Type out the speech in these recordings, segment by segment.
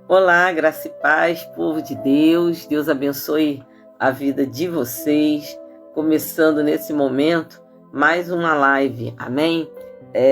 Olá, graça e paz, povo de Deus. Deus abençoe a vida de vocês. Começando nesse momento, mais uma live, amém?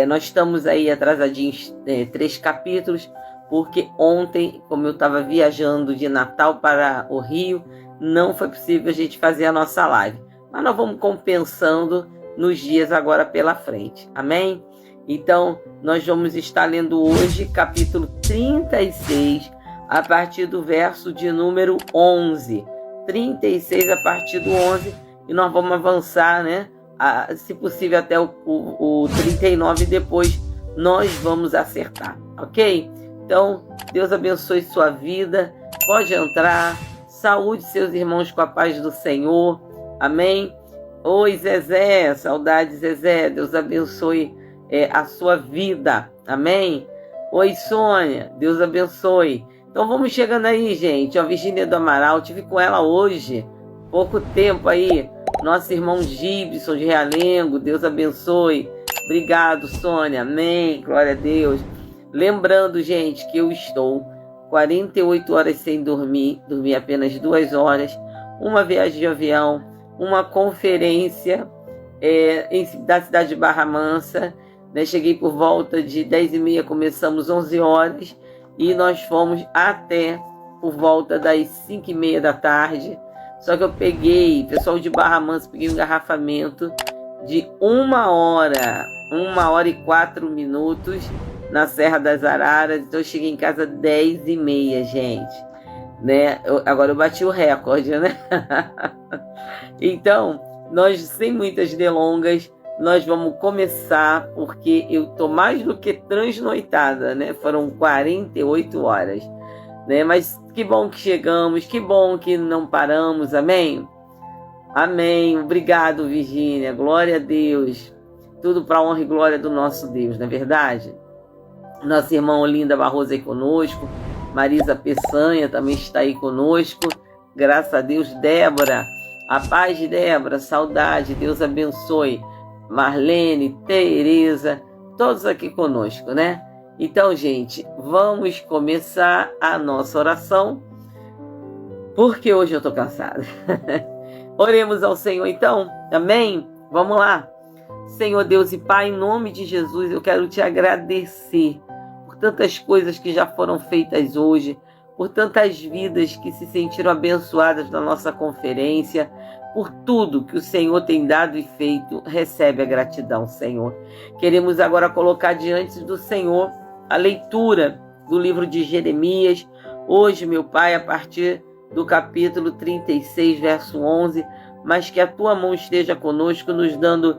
Nós estamos aí atrasadinhos 3 capítulos, porque ontem, como eu estava viajando de Natal para o Rio, não foi possível a gente fazer a nossa live. Mas nós vamos compensando nos dias agora pela frente, amém? Então, nós vamos estar lendo hoje capítulo 36, a partir do verso de número 11. 36 a partir do 11, e nós vamos avançar, né? Se possível até o 39, e depois nós vamos acertar, ok? Então, Deus abençoe sua vida, pode entrar, saúde seus irmãos com a paz do Senhor, amém? Oi, Zezé, saudade, Zezé, Deus abençoe a sua vida, amém? Oi, Sônia, Deus abençoe. Então vamos chegando aí, gente. Virgínia do Amaral, tive com ela hoje, pouco tempo aí. Nosso irmão Gibson de Realengo, Deus abençoe. Obrigado, Sônia, amém, glória a Deus. Lembrando, gente, que eu estou 48 horas sem dormir apenas 2 horas, uma viagem de avião, uma conferência da cidade de Barra Mansa, né? Cheguei por volta de 10h30, começamos 11 horas, e nós fomos até por volta das 5h30 da tarde. Só que eu peguei, pessoal de Barra Mansa, peguei um engarrafamento de 1 hora, 1 hora e 4 minutos na Serra das Araras. Então eu cheguei em casa 10h30, gente, né? Agora eu bati o recorde, né? Então, nós, sem muitas delongas, nós vamos começar, porque eu tô mais do que transnoitada, né? Foram 48 horas, né? Mas que bom que chegamos, que bom que não paramos, amém? Amém, obrigado, Virgínia, glória a Deus. Tudo para a honra e glória do nosso Deus, não é verdade? Nossa irmã Olinda Barroso aí conosco, Marisa Peçanha também está aí conosco, graças a Deus. Débora, a paz de Débora, saudade, Deus abençoe. Marlene, Tereza, todos aqui conosco, né? Então, gente, vamos começar a nossa oração, porque hoje eu tô cansada. Oremos ao Senhor, então, amém? Vamos lá. Senhor Deus e Pai, em nome de Jesus, eu quero te agradecer por tantas coisas que já foram feitas hoje, por tantas vidas que se sentiram abençoadas na nossa conferência, por tudo que o Senhor tem dado e feito. Recebe a gratidão, Senhor. Queremos agora colocar diante do Senhor a leitura do livro de Jeremias. Hoje, meu Pai, a partir do capítulo 36, verso 11, mas que a Tua mão esteja conosco, nos dando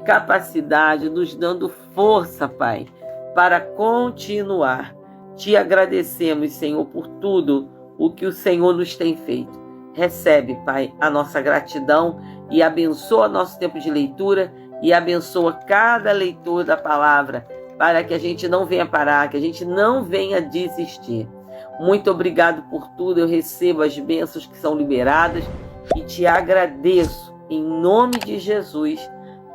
capacidade, nos dando força, Pai, para continuar. Te agradecemos, Senhor, por tudo o que o Senhor nos tem feito. Recebe, Pai, a nossa gratidão e abençoa nosso tempo de leitura e abençoa cada leitor da palavra, para que a gente não venha parar, que a gente não venha desistir. Muito obrigado por tudo, eu recebo as bênçãos que são liberadas e te agradeço em nome de Jesus.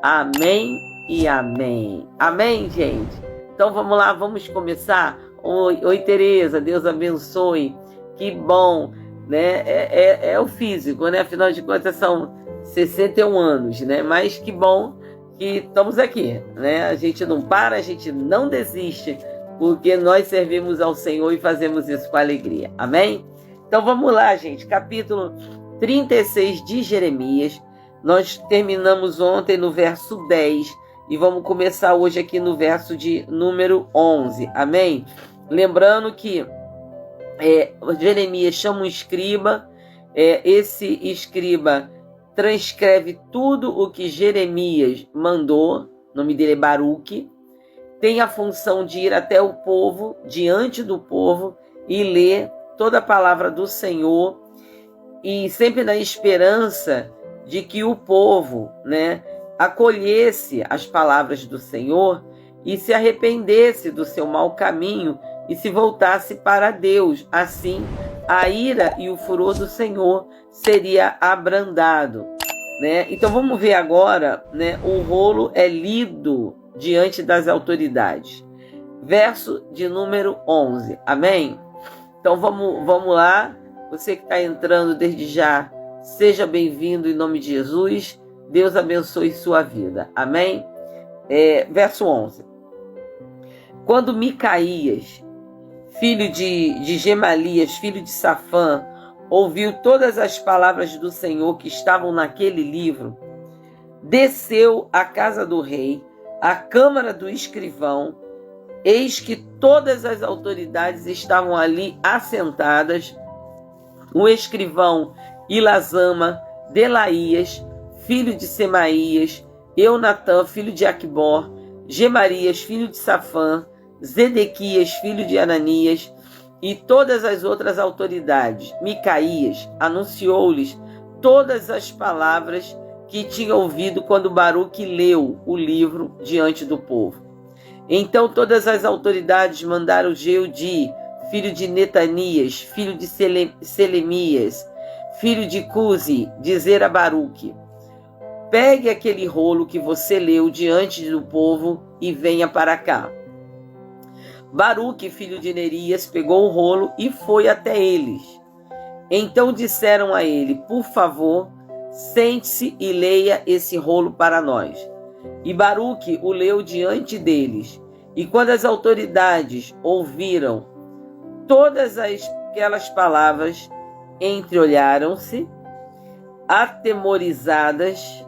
Amém e amém. Amém, gente? Então vamos lá, vamos começar. Oi, Tereza, Deus abençoe. Que bom, né? É o físico, né? Afinal de contas são 61 anos, né? Mas que bom que estamos aqui, né? A gente não para, a gente não desiste, porque nós servimos ao Senhor e fazemos isso com alegria. Amém? Então vamos lá, gente. Capítulo 36 de Jeremias. Nós terminamos ontem no verso 10 e vamos começar hoje aqui no verso de número 11. Amém? Lembrando que Jeremias chama um escriba, esse escriba transcreve tudo o que Jeremias mandou, o nome dele é Baruque, tem a função de ir até o povo, diante do povo, e ler toda a palavra do Senhor, e sempre na esperança de que o povo, né, acolhesse as palavras do Senhor e se arrependesse do seu mau caminho e se voltasse para Deus. Assim, a ira e o furor do Senhor seria abrandado, né? Então vamos ver agora, né? O rolo é lido diante das autoridades. Verso de número 11. Amém? Então vamos lá. Você que está entrando desde já, seja bem-vindo em nome de Jesus. Deus abençoe sua vida. Amém? Verso 11. Quando Micaías, filho de Gemalias, filho de Safã, ouviu todas as palavras do Senhor que estavam naquele livro, desceu à casa do rei, à câmara do escrivão. Eis que todas as autoridades estavam ali assentadas, o escrivão Ilasama, Delaías, filho de Semaías, Eunatã, filho de Aquibor, Gemarias, filho de Safã, Zedequias, filho de Ananias, e todas as outras autoridades. Micaías anunciou-lhes todas as palavras que tinha ouvido quando Baruque leu o livro diante do povo. Então todas as autoridades mandaram Jeudi, filho de Netanias, filho de Selemias, filho de Cusi, dizer a Baruque: pegue aquele rolo que você leu diante do povo e venha para cá. Baruque, filho de Nerias, pegou o rolo e foi até eles. Então disseram a ele: por favor, sente-se e leia esse rolo para nós. E Baruque o leu diante deles. E quando as autoridades ouviram todas aquelas palavras, entreolharam-se atemorizadas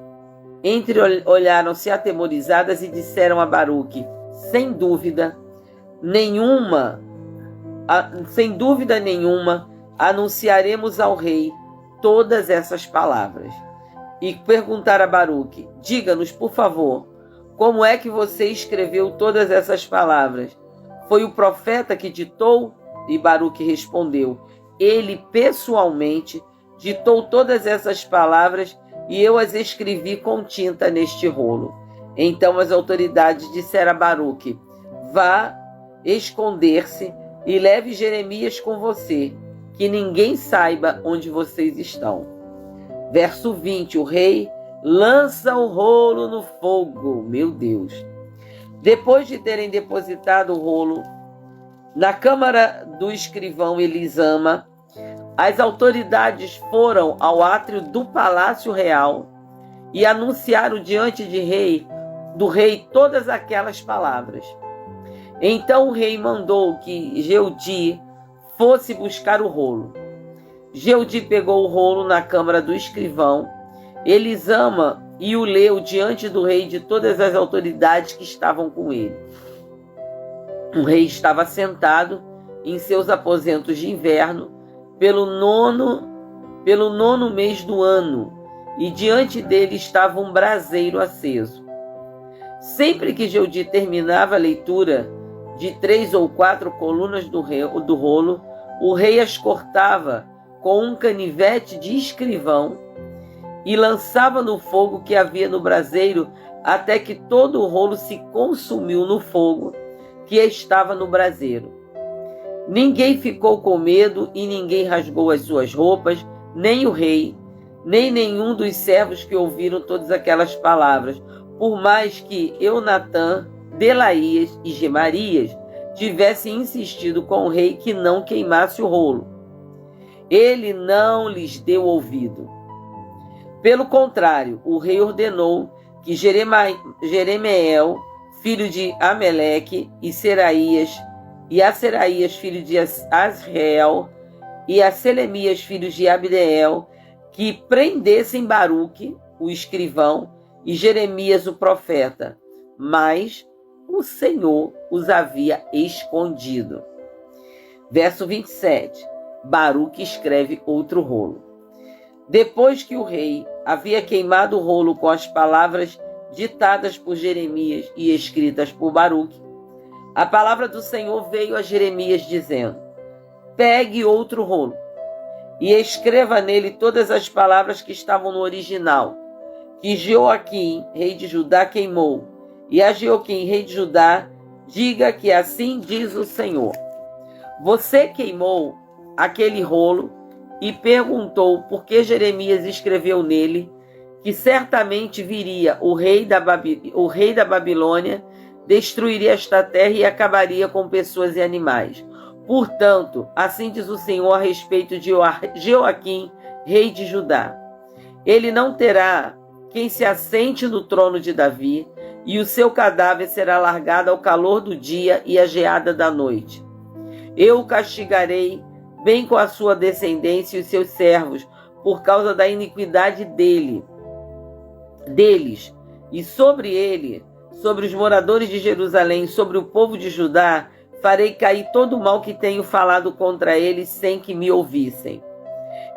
e disseram a Baruque: sem dúvida nenhuma, anunciaremos ao rei todas essas palavras. E perguntaram a Baruque: diga-nos, por favor, como é que você escreveu todas essas palavras? Foi o profeta que ditou? E Baruque respondeu: ele pessoalmente ditou todas essas palavras e eu as escrevi com tinta neste rolo. Então as autoridades disseram a Baruque: vá esconder-se e leve Jeremias com você, que ninguém saiba onde vocês estão. Verso 20, o rei lança o rolo no fogo. Meu Deus! Depois de terem depositado o rolo na câmara do escrivão Elisama, as autoridades foram ao átrio do palácio real e anunciaram diante do rei todas aquelas palavras. Então o rei mandou que Jeudi fosse buscar o rolo. Jeudi pegou o rolo na câmara do escrivão Elisama e o leu diante do rei e de todas as autoridades que estavam com ele. O rei estava sentado em seus aposentos de inverno pelo nono mês do ano, e diante dele estava um braseiro aceso. Sempre que Jeudi terminava a leitura de 3 ou 4 colunas do rolo, o rei as cortava com um canivete de escrivão e lançava no fogo que havia no braseiro, até que todo o rolo se consumiu no fogo que estava no braseiro. Ninguém ficou com medo e ninguém rasgou as suas roupas, nem o rei, nem nenhum dos servos que ouviram todas aquelas palavras, por mais que Eunatã, Delaías e Gemarias tivessem insistido com o rei que não queimasse o rolo. Ele não lhes deu ouvido. Pelo contrário, o rei ordenou que Jeremeel, filho de Ameleque, e a Seraías, filho de Asriel, e a Selemias, filhos de Abdeel, que prendessem Baruque, o escrivão, e Jeremias, o profeta, mas o Senhor os havia escondido. Verso 27, Baruque escreve outro rolo. Depois que o rei havia queimado o rolo com as palavras ditadas por Jeremias e escritas por Baruque, a palavra do Senhor veio a Jeremias dizendo: pegue outro rolo e escreva nele todas as palavras que estavam no original, que Joaquim, rei de Judá, queimou, e a Joaquim, rei de Judá, diga que assim diz o Senhor: você queimou aquele rolo e perguntou por que Jeremias escreveu nele que certamente viria o rei da Babilônia, destruiria esta terra e acabaria com pessoas e animais. Portanto, assim diz o Senhor a respeito de Joaquim, rei de Judá: ele não terá quem se assente no trono de Davi, e o seu cadáver será largado ao calor do dia e à geada da noite. Eu o castigarei, bem com a sua descendência e os seus servos, por causa da iniquidade deles, e sobre ele, sobre os moradores de Jerusalém, sobre o povo de Judá, farei cair todo o mal que tenho falado contra eles sem que me ouvissem.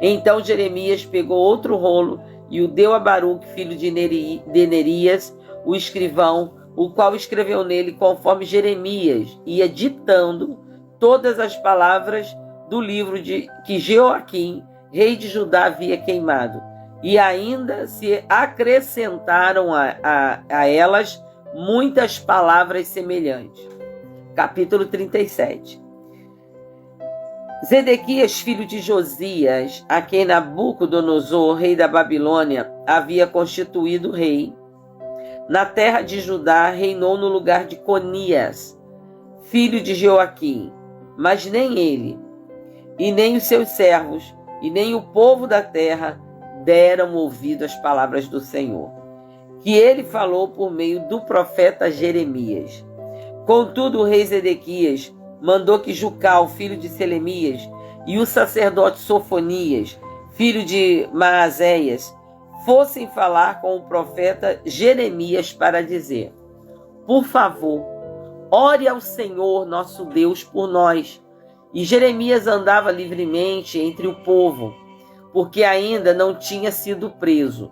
Então Jeremias pegou outro rolo e o deu a Baruque, filho de Nerias, o escrivão, o qual escreveu nele conforme Jeremias ia ditando todas as palavras do livro que Joaquim, rei de Judá, havia queimado. E ainda se acrescentaram a elas muitas palavras semelhantes. Capítulo 37. Zedequias, filho de Josias, a quem Nabucodonosor, rei da Babilônia, havia constituído rei, na terra de Judá, reinou no lugar de Conias, filho de Joaquim. Mas nem ele, e nem os seus servos, e nem o povo da terra deram ouvido às palavras do Senhor, que ele falou por meio do profeta Jeremias. Contudo, o rei Zedequias mandou que Jucal, filho de Selemias, e o sacerdote Sofonias, filho de Maazéias, fossem falar com o profeta Jeremias para dizer: por favor, ore ao Senhor nosso Deus por nós. E Jeremias andava livremente entre o povo, porque ainda não tinha sido preso.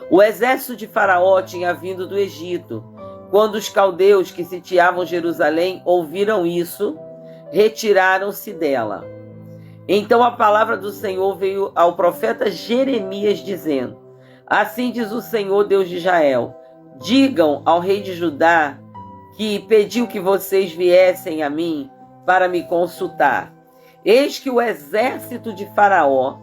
O exército de Faraó tinha vindo do Egito. Quando os caldeus que sitiavam Jerusalém ouviram isso, retiraram-se dela. Então a palavra do Senhor veio ao profeta Jeremias, dizendo: assim diz o Senhor, Deus de Israel: digam ao rei de Judá que pediu que vocês viessem a mim para me consultar. Eis que o exército de Faraó,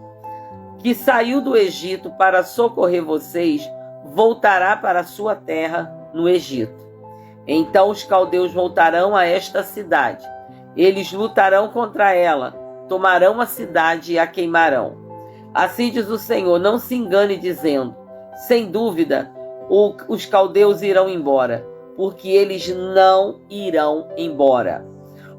que saiu do Egito para socorrer vocês, voltará para a sua terra no Egito. Então os caldeus voltarão a esta cidade. Eles lutarão contra ela, tomarão a cidade e a queimarão. Assim diz o Senhor: não se engane dizendo: sem dúvida, os caldeus irão embora, porque eles não irão embora.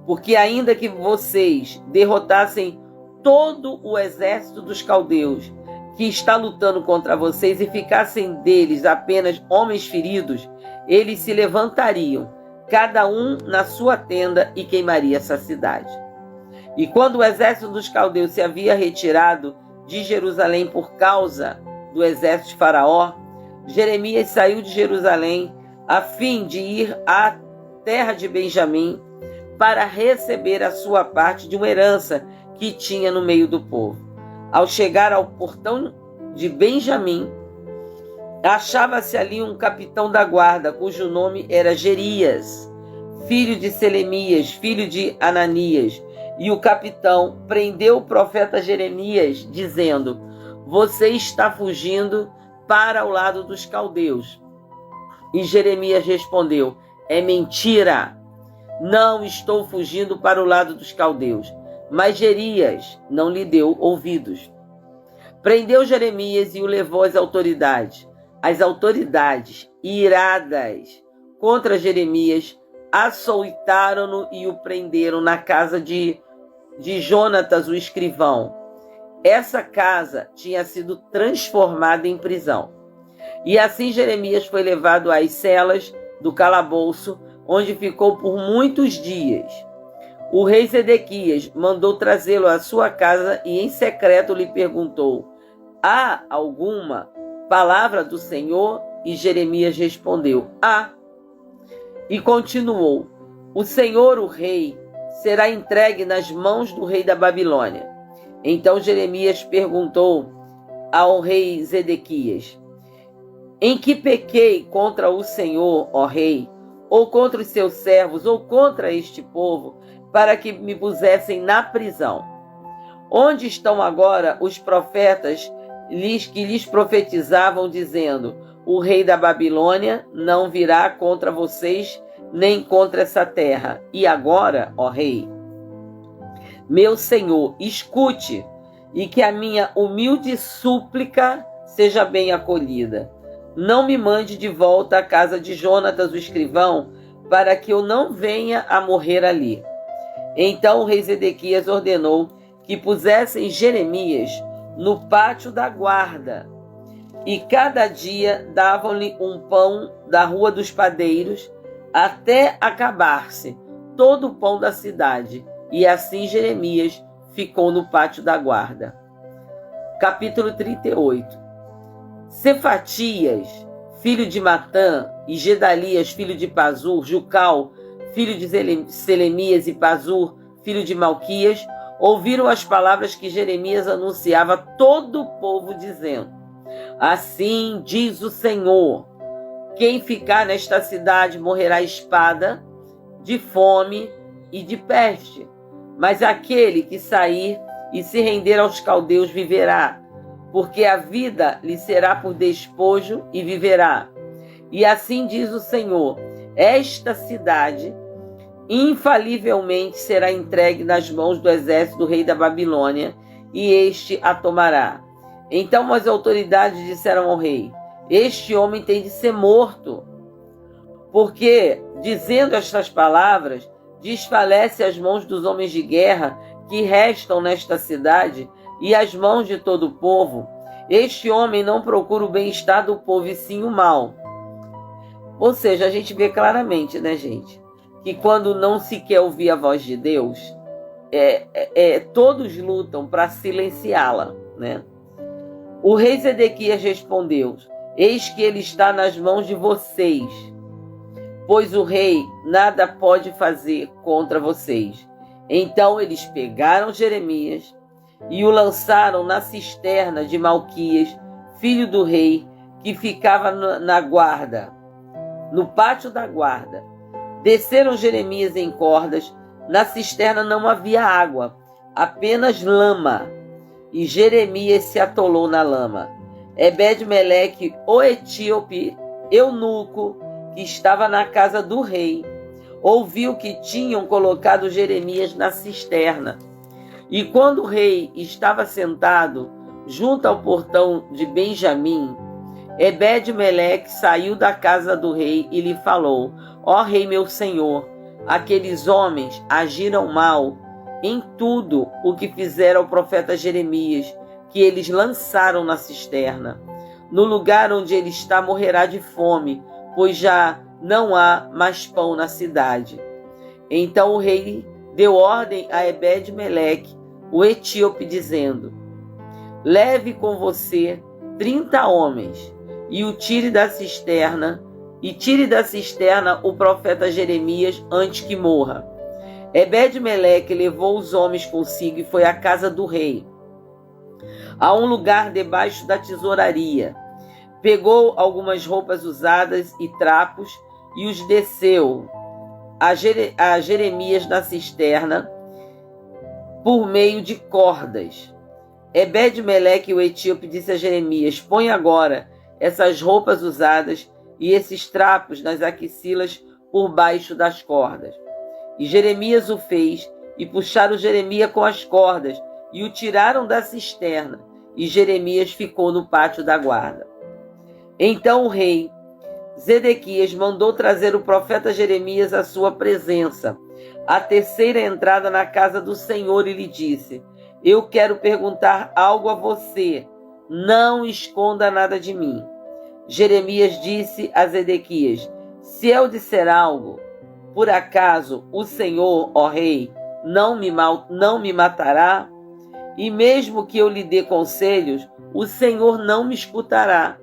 Porque ainda que vocês derrotassem todo o exército dos caldeus que está lutando contra vocês e ficassem deles apenas homens feridos, eles se levantariam, cada um na sua tenda, e queimaria essa cidade. E quando o exército dos caldeus se havia retirado de Jerusalém por causa do exército de Faraó, Jeremias saiu de Jerusalém a fim de ir à terra de Benjamim para receber a sua parte de uma herança que tinha no meio do povo. Ao chegar ao portão de Benjamim, achava-se ali um capitão da guarda, cujo nome era Jerias, filho de Selemias, filho de Ananias. E o capitão prendeu o profeta Jeremias, dizendo: você está fugindo para o lado dos caldeus. E Jeremias respondeu: é mentira, não estou fugindo para o lado dos caldeus. Mas Jerias não lhe deu ouvidos. Prendeu Jeremias e o levou às autoridades. As autoridades, iradas contra Jeremias, açoitaram-no e o prenderam na casa de Jonatas, o escrivão. Essa casa tinha sido transformada em prisão. E assim Jeremias foi levado às celas do calabouço, onde ficou por muitos dias. O rei Zedequias mandou trazê-lo à sua casa e em secreto lhe perguntou: há alguma palavra do Senhor? E Jeremias respondeu: há. E continuou: o Senhor, o rei, será entregue nas mãos do rei da Babilônia. Então Jeremias perguntou ao rei Zedequias: em que pequei contra o Senhor, ó rei, ou contra os seus servos, ou contra este povo, para que me pusessem na prisão? Onde estão agora os profetas que lhes profetizavam, dizendo: o rei da Babilônia não virá contra vocês, nem contra essa terra? E agora, ó rei? Meu Senhor, escute, e que a minha humilde súplica seja bem acolhida. Não me mande de volta à casa de Jonatas, o escrivão, para que eu não venha a morrer ali. Então o rei Zedequias ordenou que pusessem Jeremias no pátio da guarda, e cada dia davam-lhe um pão da rua dos padeiros, até acabar-se todo o pão da cidade. E assim Jeremias ficou no pátio da guarda. Capítulo 38. Cefatias, filho de Matã, e Gedalias, filho de Pazur, Jucal, filho de Selemias, e Pazur, filho de Malquias, ouviram as palavras que Jeremias anunciava a todo o povo, dizendo: assim diz o Senhor, quem ficar nesta cidade morrerá espada, de fome e de peste, mas aquele que sair e se render aos caldeus viverá, porque a vida lhe será por despojo e viverá. E assim diz o Senhor, esta cidade infalivelmente será entregue nas mãos do exército do rei da Babilônia, e este a tomará. Então as autoridades disseram ao rei: este homem tem de ser morto, porque, dizendo estas palavras, desfalece as mãos dos homens de guerra que restam nesta cidade e as mãos de todo o povo. Este homem não procura o bem-estar do povo, e sim o mal. Ou seja, a gente vê claramente, né, gente, que quando não se quer ouvir a voz de Deus, todos lutam para silenciá-la, né? O rei Zedequias respondeu: eis que ele está nas mãos de vocês, pois o rei nada pode fazer contra vocês. Então eles pegaram Jeremias e o lançaram na cisterna de Malquias, filho do rei, que ficava na guarda, no pátio da guarda. Desceram Jeremias em cordas. Na cisterna não havia água, apenas lama, e Jeremias se atolou na lama. Ebed-Meleque, o etíope, eunuco, que estava na casa do rei, ouviu que tinham colocado Jeremias na cisterna. E quando o rei estava sentado junto ao portão de Benjamim, Ebed-Meleque saiu da casa do rei e lhe falou: ó rei meu senhor, aqueles homens agiram mal em tudo o que fizeram ao profeta Jeremias, que eles lançaram na cisterna. No lugar onde ele está morrerá de fome, pois já não há mais pão na cidade. Então o rei deu ordem a Ebed-Meleque, o etíope, dizendo: leve com você 30 homens e o tire da cisterna, o profeta Jeremias antes que morra. Ebed-Meleque levou os homens consigo e foi à casa do rei, a um lugar debaixo da tesouraria. Pegou algumas roupas usadas e trapos e os desceu a Jeremias na cisterna por meio de cordas. Ebed-Meleque, o etíope, disse a Jeremias: põe agora essas roupas usadas e esses trapos nas axilas por baixo das cordas. E Jeremias o fez, e puxaram Jeremias com as cordas e o tiraram da cisterna, e Jeremias ficou no pátio da guarda. Então o rei Zedequias mandou trazer o profeta Jeremias à sua presença, à terceira entrada na casa do Senhor, e lhe disse: eu quero perguntar algo a você, não esconda nada de mim. Jeremias disse a Zedequias: se eu disser algo, por acaso o Senhor, ó rei, não me matará? E mesmo que eu lhe dê conselhos, o Senhor não me escutará.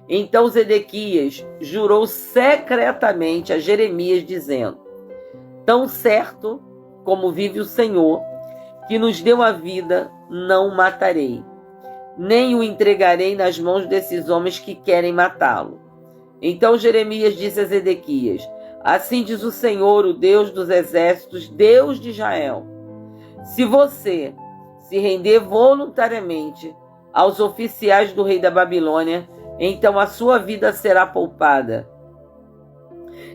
Então Zedequias jurou secretamente a Jeremias, dizendo: tão certo como vive o Senhor, que nos deu a vida, não o matarei, nem o entregarei nas mãos desses homens que querem matá-lo. Então Jeremias disse a Zedequias: assim diz o Senhor, o Deus dos exércitos, Deus de Israel: se você se render voluntariamente aos oficiais do rei da Babilônia, então a sua vida será poupada.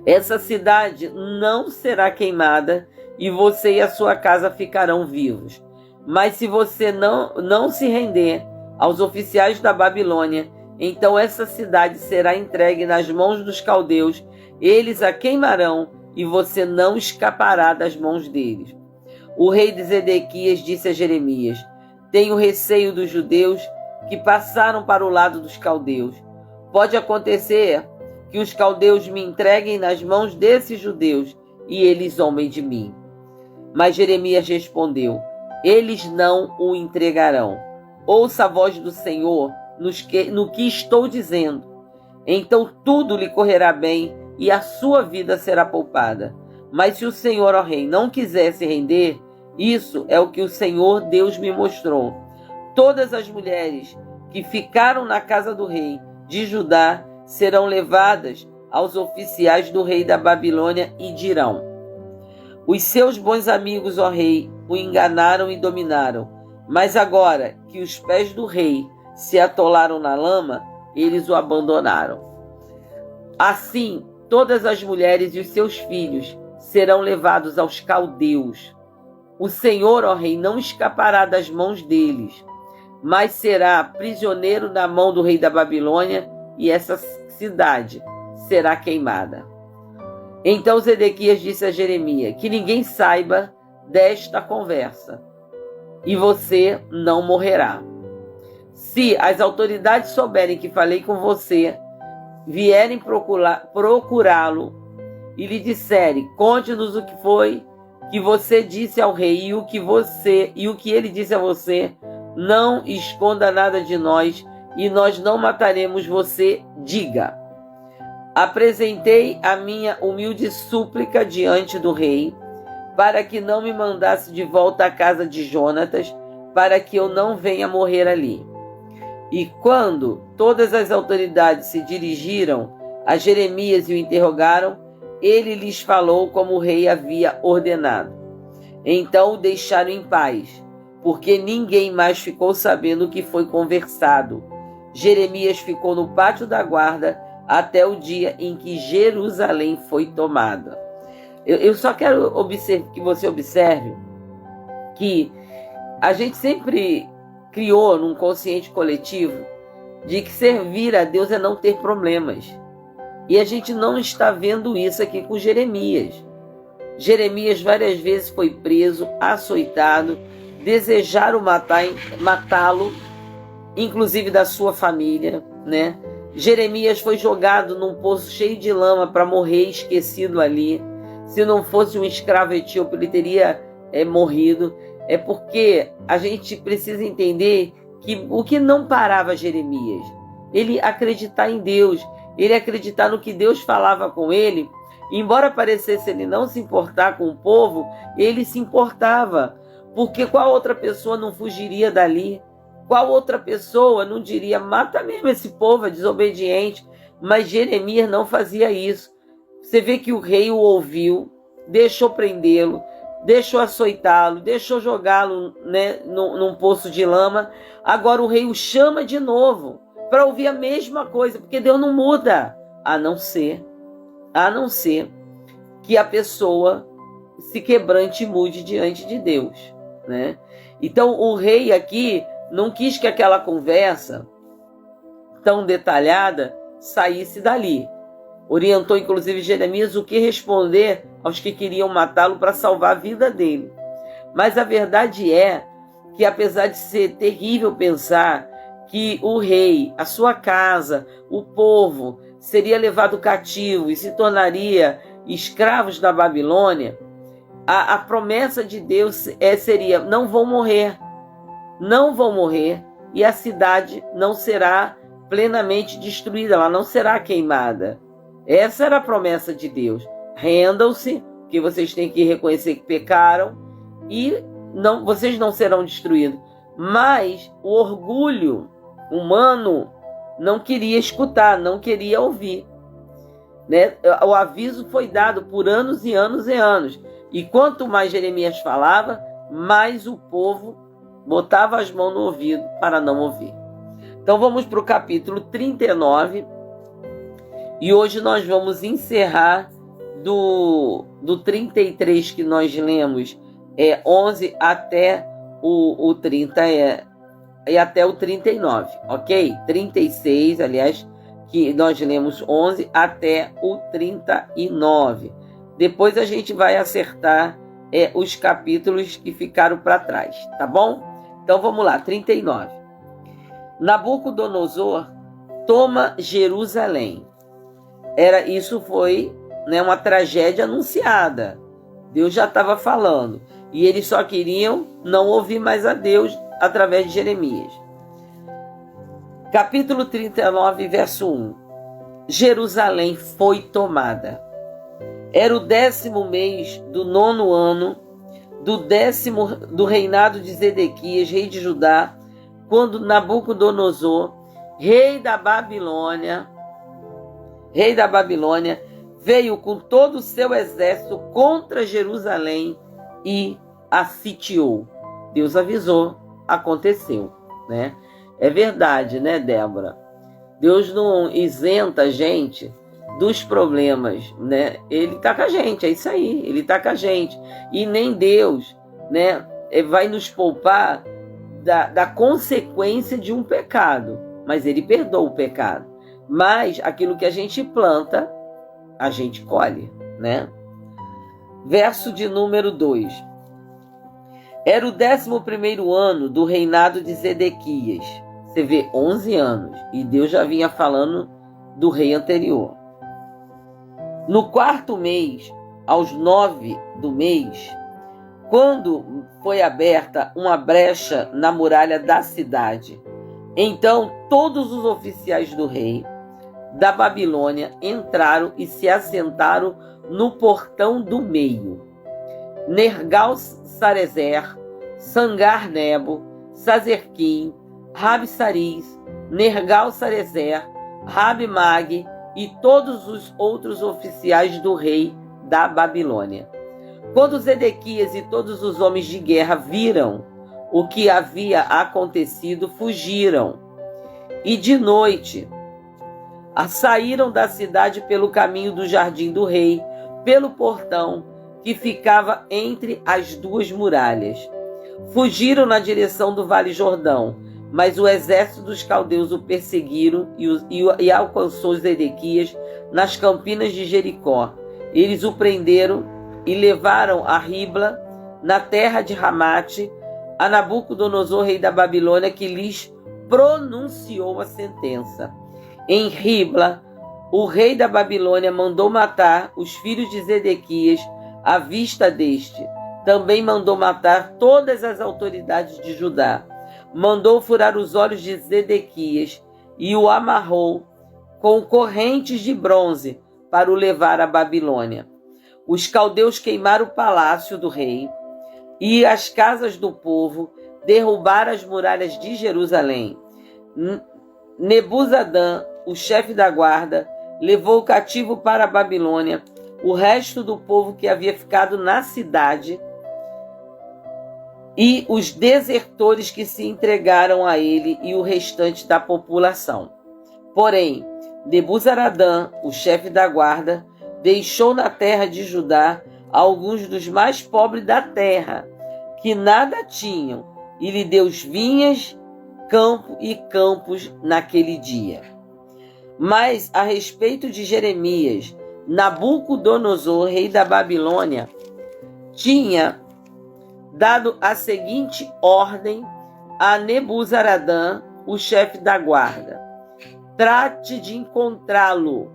Essa cidade não será queimada, e você e a sua casa ficarão vivos. Mas se você não se render aos oficiais da Babilônia, então essa cidade será entregue nas mãos dos caldeus, eles a queimarão e você não escapará das mãos deles. O rei de Zedequias disse a Jeremias: tenho receio dos judeus que passaram para o lado dos caldeus. Pode acontecer que os caldeus me entreguem nas mãos desses judeus e eles zombem de mim. Mas Jeremias respondeu: eles não o entregarão. Ouça a voz do Senhor no que estou dizendo. Então tudo lhe correrá bem e a sua vida será poupada. Mas se o Senhor, ó rei, não quiser se render, isso é o que o Senhor Deus me mostrou. Todas as mulheres que ficaram na casa do rei de Judá serão levadas aos oficiais do rei da Babilônia e dirão: os seus bons amigos, ó rei, o enganaram e dominaram. Mas agora que os pés do rei se atolaram na lama, eles o abandonaram. Assim, todas as mulheres e os seus filhos serão levados aos caldeus. O Senhor, ó rei, não escapará das mãos deles, mas será prisioneiro na mão do rei da Babilônia, e essa cidade será queimada. Então Zedequias disse a Jeremias: que ninguém saiba desta conversa, e você não morrerá. Se as autoridades souberem que falei com você, vierem procurá-lo e lhe disserem: conte-nos o que foi que você disse ao rei e o que ele disse a você, não esconda nada de nós e nós não mataremos você, diga: apresentei a minha humilde súplica diante do rei, para que não me mandasse de volta à casa de Jonatas, para que eu não venha morrer ali. E quando todas as autoridades se dirigiram a Jeremias e o interrogaram, ele lhes falou como o rei havia ordenado. Então o deixaram em paz, porque ninguém mais ficou sabendo o que foi conversado. Jeremias ficou no pátio da guarda até o dia em que Jerusalém foi tomada. Eu só quero que você observe que a gente sempre criou num consciente coletivo de que servir a Deus é não ter problemas. E a gente não está vendo isso aqui com Jeremias. Jeremias várias vezes foi preso, açoitado, desejaram matá-lo, inclusive da sua família, né? Jeremias foi jogado num poço cheio de lama para morrer esquecido ali. Se não fosse um escravo etíope, ele teria morrido. É porque a gente precisa entender que o que não parava Jeremias, ele acreditar em Deus, ele acreditar no que Deus falava com ele. Embora parecesse ele não se importar com o povo, ele se importava, porque qual outra pessoa não fugiria dali? Qual outra pessoa não diria: mata mesmo esse povo, é desobediente? Mas Jeremias não fazia isso. Você vê que o rei o ouviu, deixou prendê-lo, deixou açoitá-lo, deixou jogá-lo, né, num poço de lama. Agora o rei o chama de novo para ouvir a mesma coisa, porque Deus não muda, a não ser que a pessoa se quebrante e mude diante de Deus, né? Então o rei aqui não quis que aquela conversa tão detalhada saísse dali. Orientou inclusive Jeremias o que responder aos que queriam matá-lo para salvar a vida dele. Mas a verdade é que, apesar de ser terrível pensar que o rei, a sua casa, o povo seria levado cativo e se tornaria escravos da Babilônia, a promessa de Deus seria: não vão morrer, e a cidade não será plenamente destruída, ela não será queimada. Essa era a promessa de Deus. Rendam-se, que vocês têm que reconhecer que pecaram, e vocês não serão destruídos. Mas o orgulho humano não queria escutar, não queria ouvir, né? O aviso foi dado por anos e anos e anos. E quanto mais Jeremias falava, mais o povo botava as mãos no ouvido para não ouvir. Então vamos para o capítulo 39. E hoje nós vamos encerrar do 33 que nós lemos, 11 até o 30 e até o 39, ok? 36, aliás, que nós lemos 11 até o 39. Depois a gente vai acertar os capítulos que ficaram para trás, tá bom? Então vamos lá, 39. Nabucodonosor toma Jerusalém. Isso foi, né, uma tragédia anunciada. Deus já estava falando. E eles só queriam não ouvir mais a Deus através de Jeremias. Capítulo 39, verso 1. Jerusalém foi tomada. Era o 10º mês do 9º ano do reinado de Zedequias, rei de Judá, quando Nabucodonosor, rei da Babilônia, veio com todo o seu exército contra Jerusalém e a sitiou. Deus avisou, aconteceu, né? É verdade, né, Débora? Deus não isenta a gente dos problemas, né? Ele tá com a gente, é isso aí, ele tá com a gente. E nem Deus, né, vai nos poupar da consequência de um pecado, mas ele perdoa o pecado. Mas aquilo que a gente planta, a gente colhe, né? Verso de número 2. Era o 11º ano do reinado de Zedequias. Você vê, 11 anos. E Deus já vinha falando do rei anterior. No 4º mês, aos 9 do mês, quando foi aberta uma brecha na muralha da cidade, então todos os oficiais do rei da Babilônia entraram e se assentaram no portão do meio. Nergal-Sarezer, Sangar-Nebo, Sazerquim, Rabi-Saris, Nergal-Sarezer, Rabi-Mag e todos os outros oficiais do rei da Babilônia. Quando Zedequias e todos os homens de guerra viram o que havia acontecido, fugiram. E de noite saíram da cidade pelo caminho do jardim do rei, pelo portão que ficava entre as duas muralhas. Fugiram na direção do Vale Jordão, mas o exército dos caldeus o perseguiram e alcançou Zedequias nas campinas de Jericó. Eles o prenderam e levaram a Ribla, na terra de Ramate, a Nabucodonosor, rei da Babilônia, que lhes pronunciou a sentença. Em Ribla, o rei da Babilônia mandou matar os filhos de Zedequias à vista deste. Também mandou matar todas as autoridades de Judá. Mandou furar os olhos de Zedequias e o amarrou com correntes de bronze para o levar à Babilônia. Os caldeus queimaram o palácio do rei e as casas do povo, derrubaram as muralhas de Jerusalém. Nebuzaradã, o chefe da guarda, levou cativo para a Babilônia o resto do povo que havia ficado na cidade e os desertores que se entregaram a ele e o restante da população. Porém, Nebuzaradã, o chefe da guarda, deixou na terra de Judá alguns dos mais pobres da terra, que nada tinham, e lhe deu vinhas, campo e campos naquele dia. Mas a respeito de Jeremias, Nabucodonosor, rei da Babilônia, tinha dado a seguinte ordem a Nebuzaradã, o chefe da guarda: trate de encontrá-lo,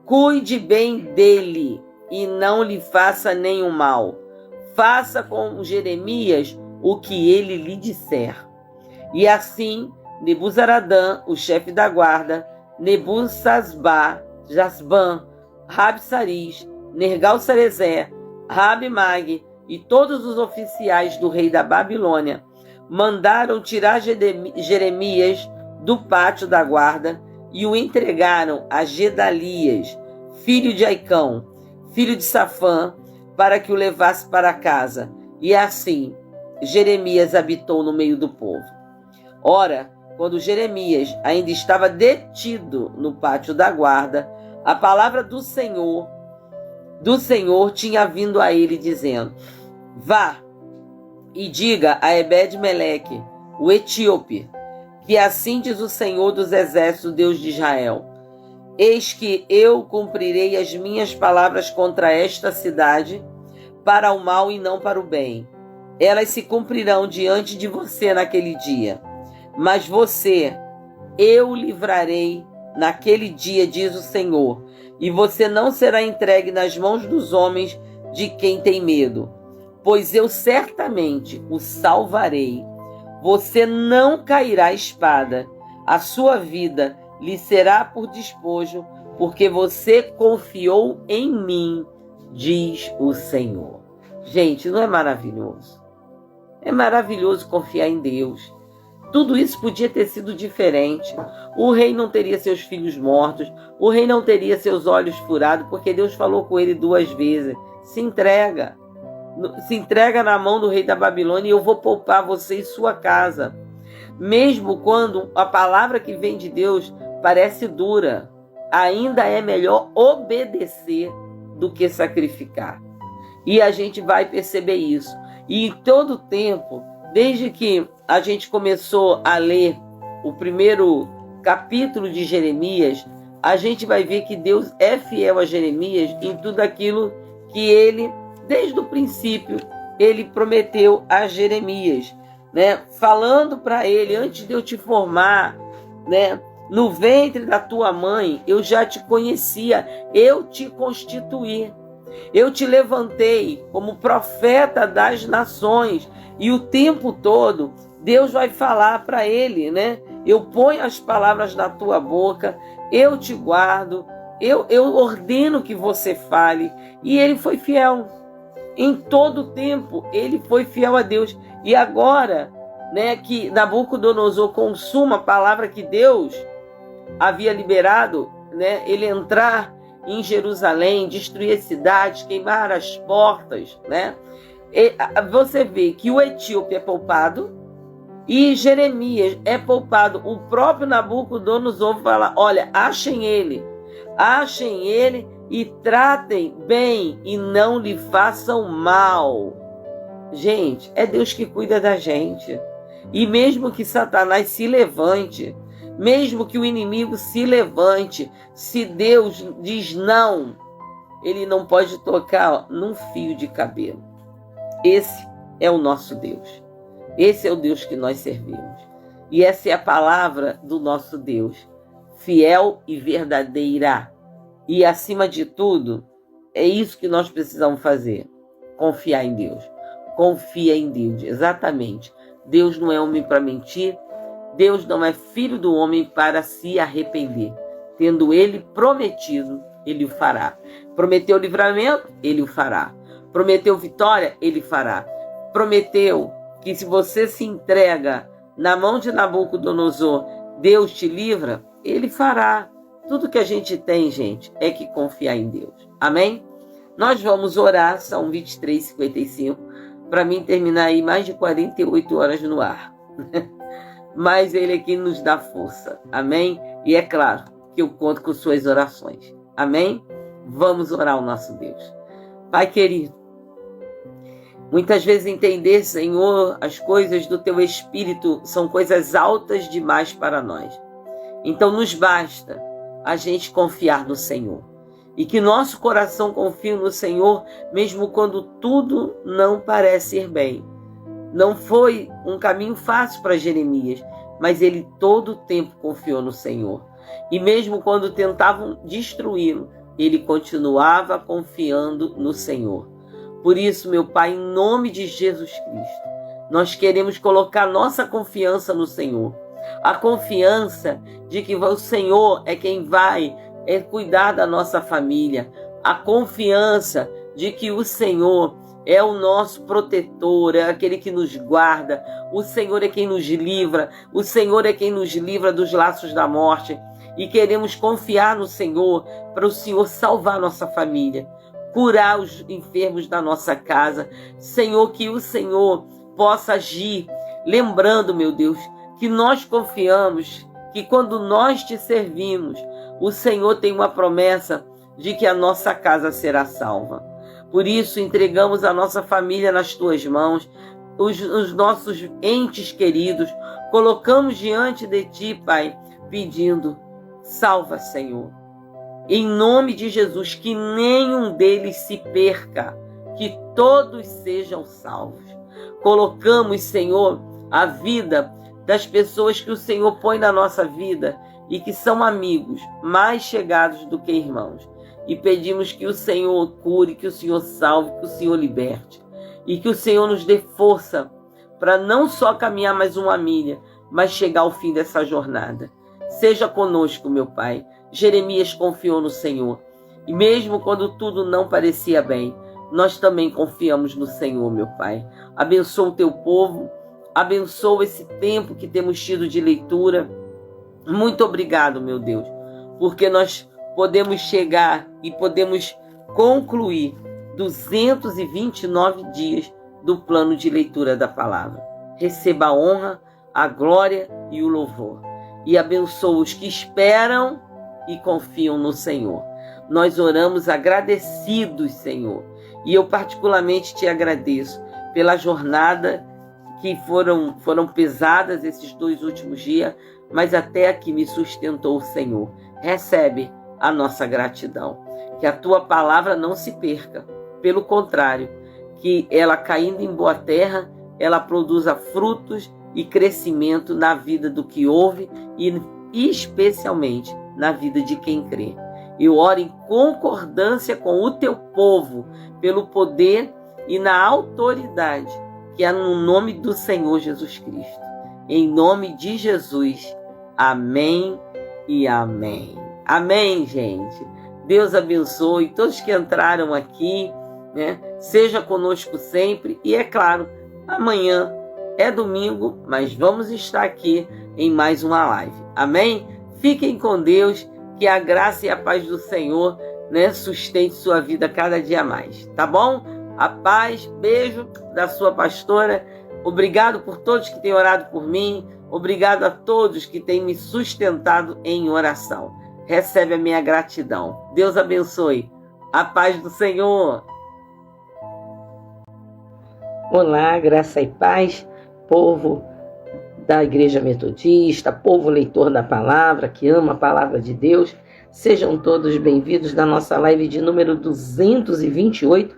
cuide bem dele e não lhe faça nenhum mal. Faça com Jeremias o que ele lhe disser. E assim, Nebuzaradã, o chefe da guarda, Nebuzasban, Rabi-Saris, Nergal-Sarezer, Rabi-Mag e todos os oficiais do rei da Babilônia mandaram tirar Jeremias do pátio da guarda e o entregaram a Gedalias, filho de Aicão, filho de Safã, para que o levasse para casa. E assim, Jeremias habitou no meio do povo. Ora, quando Jeremias ainda estava detido no pátio da guarda, a palavra do Senhor do Senhor tinha vindo a ele, dizendo: vá e diga a Ebed-Meleque, o etíope, que assim diz o Senhor dos exércitos, Deus de Israel: eis que eu cumprirei as minhas palavras contra esta cidade, para o mal e não para o bem. Elas se cumprirão diante de você naquele dia. Mas você, eu livrarei naquele dia, diz o Senhor, e você não será entregue nas mãos dos homens de quem tem medo, pois eu certamente o salvarei. Você não cairá à espada, a sua vida lhe será por despojo, porque você confiou em mim, diz o Senhor. Gente, não é maravilhoso? É maravilhoso confiar em Deus. Tudo isso podia ter sido diferente. O rei não teria seus filhos mortos, o rei não teria seus olhos furados, porque Deus falou com ele 2 vezes: se entrega na mão do rei da Babilônia e eu vou poupar você e sua casa. Mesmo quando a palavra que vem de Deus parece dura, ainda é melhor obedecer do que sacrificar. E a gente vai perceber isso. E em todo o tempo, desde que a gente começou a ler o primeiro capítulo de Jeremias, a gente vai ver que Deus é fiel a Jeremias em tudo aquilo que ele, desde o princípio, ele prometeu a Jeremias, né? Falando para ele: antes de eu te formar, né, no ventre da tua mãe, eu já te conhecia, eu te constituí. Eu te levantei como profeta das nações. E o tempo todo, Deus vai falar para ele, né? Eu ponho as palavras na tua boca, eu te guardo, eu ordeno que você fale. E ele foi fiel. Em todo o tempo, ele foi fiel a Deus. E agora, né, que Nabucodonosor consuma a palavra que Deus havia liberado, né, ele entrar em Jerusalém, destruir as cidades, queimar as portas, né? E você vê que o etíope é poupado e Jeremias é poupado. O próprio Nabucodonosor fala: olha, achem ele e tratem bem e não lhe façam mal. Gente, é Deus que cuida da gente. E mesmo que Satanás se levante, mesmo que o inimigo se levante, se Deus diz não, ele não pode tocar num fio de cabelo. Esse é o nosso Deus. Esse é o Deus que nós servimos. E essa é a palavra do nosso Deus, fiel e verdadeira. E acima de tudo, é isso que nós precisamos fazer: confiar em Deus. Confia em Deus, exatamente. Deus não é homem para mentir. Deus não é filho do homem para se arrepender. Tendo ele prometido, ele o fará. Prometeu livramento, ele o fará. Prometeu vitória, ele fará. Prometeu que se você se entrega na mão de Nabucodonosor, Deus te livra, ele fará. Tudo que a gente tem, gente, é que confiar em Deus. Amém? Nós vamos orar, são 23h55, para mim terminar aí mais de 48 horas no ar. Mas ele é quem nos dá força. Amém? E é claro que eu conto com suas orações. Amém? Vamos orar ao nosso Deus. Pai querido, muitas vezes entender, Senhor, as coisas do Teu Espírito são coisas altas demais para nós. Então nos basta a gente confiar no Senhor. E que nosso coração confie no Senhor, mesmo quando tudo não parece ir bem. Não foi um caminho fácil para Jeremias, mas ele todo o tempo confiou no Senhor. E mesmo quando tentavam destruí-lo, ele continuava confiando no Senhor. Por isso, meu Pai, em nome de Jesus Cristo, nós queremos colocar nossa confiança no Senhor. A confiança de que o Senhor é quem vai cuidar da nossa família. A confiança de que o Senhor é o nosso protetor, é aquele que nos guarda. O Senhor é quem nos livra. O Senhor é quem nos livra dos laços da morte. E queremos confiar no Senhor para o Senhor salvar nossa família, curar os enfermos da nossa casa. Senhor, que o Senhor possa agir, lembrando, meu Deus, que nós confiamos que quando nós te servimos, o Senhor tem uma promessa de que a nossa casa será salva. Por isso, entregamos a nossa família nas tuas mãos, os nossos entes queridos, colocamos diante de ti, Pai, pedindo, salva, Senhor. Em nome de Jesus, que nenhum deles se perca, que todos sejam salvos. Colocamos, Senhor, a vida das pessoas que o Senhor põe na nossa vida e que são amigos, mais chegados do que irmãos. E pedimos que o Senhor cure, que o Senhor salve, que o Senhor liberte. E que o Senhor nos dê força para não só caminhar mais uma milha, mas chegar ao fim dessa jornada. Seja conosco, meu Pai. Jeremias confiou no Senhor. E mesmo quando tudo não parecia bem, nós também confiamos no Senhor, meu Pai. Abençoa o teu povo. Abençoa esse tempo que temos tido de leitura. Muito obrigado, meu Deus, porque nós podemos chegar e podemos concluir 229 dias do plano de leitura da palavra. Receba a honra, a glória e o louvor. E abençoa os que esperam e confiam no Senhor. Nós oramos agradecidos, Senhor. E eu particularmente te agradeço pela jornada que foram pesadas esses 2 últimos dias, mas até aqui me sustentou o Senhor. Recebe a nossa gratidão. Que a tua palavra não se perca. Pelo contrário, que ela caindo em boa terra, ela produza frutos e crescimento na vida do que ouve e especialmente na vida de quem crê. Eu oro em concordância com o teu povo, pelo poder e na autoridade que há no nome do Senhor Jesus Cristo. Em nome de Jesus. Amém e amém. Amém, gente. Deus abençoe todos que entraram aqui, né? Seja conosco sempre. E é claro, amanhã é domingo, mas vamos estar aqui em mais uma live. Amém? Fiquem com Deus, que a graça e a paz do Senhor, né, sustente sua vida cada dia mais. Tá bom? A paz, beijo da sua pastora. Obrigado por todos que têm orado por mim. Obrigado a todos que têm me sustentado em oração. Recebe a minha gratidão. Deus abençoe. A paz do Senhor. Olá, graça e paz, povo da Igreja Metodista, povo leitor da palavra, que ama a palavra de Deus. Sejam todos bem-vindos na nossa live de número 228,